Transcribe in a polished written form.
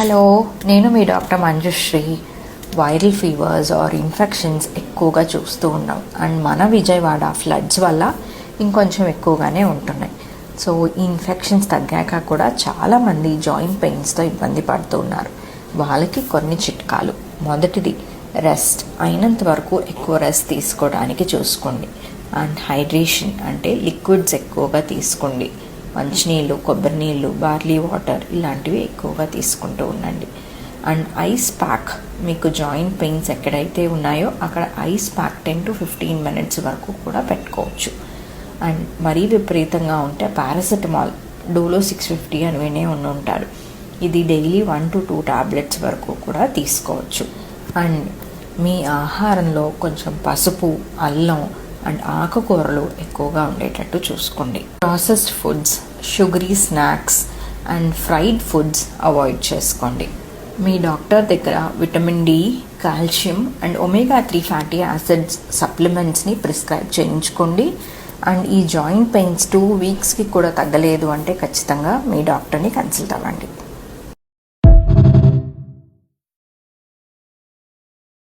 Hello, నేను మీ doctor Manjushree. Viral fevers or infections ఎక్కువగా చూస్తూ ఉన్నాం అండ్ మన విజయవాడ ఫ్లడ్స్ వల్ల ఇంకొంచెం ఎక్కువగానే ఉంటున్నాయి. సో ఈ ఇన్ఫెక్షన్స్ తగ్గాక కూడా చాలామంది జాయింట్ పెయిన్స్తో ఇబ్బంది పడుతూ ఉన్నారు. వాళ్ళకి కొన్ని చిట్కాలు. మొదటిది, రెస్ట్. అయినంత వరకు ఎక్కువ రెస్ట్ తీసుకోవడానికి చూసుకోండి. అండ్ హైడ్రేషన్ అంటే లిక్విడ్స్ ఎక్కువగా తీసుకోండి. మంచినీళ్ళు, కొబ్బరి నీళ్ళు, బార్లీ వాటర్ ఇలాంటివి ఎక్కువగా తీసుకుంటూ ఉండండి. అండ్ ఐస్ ప్యాక్, మీకు జాయింట్ పెయిన్స్ ఎక్కడైతే ఉన్నాయో అక్కడ ఐస్ ప్యాక్ 10 to 15 minutes వరకు కూడా పెట్టుకోవచ్చు. అండ్ మరీ విపరీతంగా ఉంటే పారాసెటమాల్, డోలో 650 అని వినే ఉంటారు. ఇది డైలీ 1 to 2 tablets వరకు కూడా తీసుకోవచ్చు. అండ్ మీ ఆహారంలో కొంచెం పసుపు, అల్లం అండ్ ఆకుకూరలు ఎక్కువగా ఉండేటట్టు చూసుకోండి. Processed foods, sugary snacks and fried foods avoid చేసుకోండి. మీ డాక్టర్ దగ్గర vitamin D, calcium and omega-3 fatty acids సప్లిమెంట్స్ని ప్రిస్క్రైబ్ చేయించుకోండి. అండ్ ఈ జాయింట్ పెయిన్స్ 2 weeksకి కూడా తగ్గలేదు అంటే ఖచ్చితంగా మీ డాక్టర్ని కన్సల్ట్ అవ్వండి.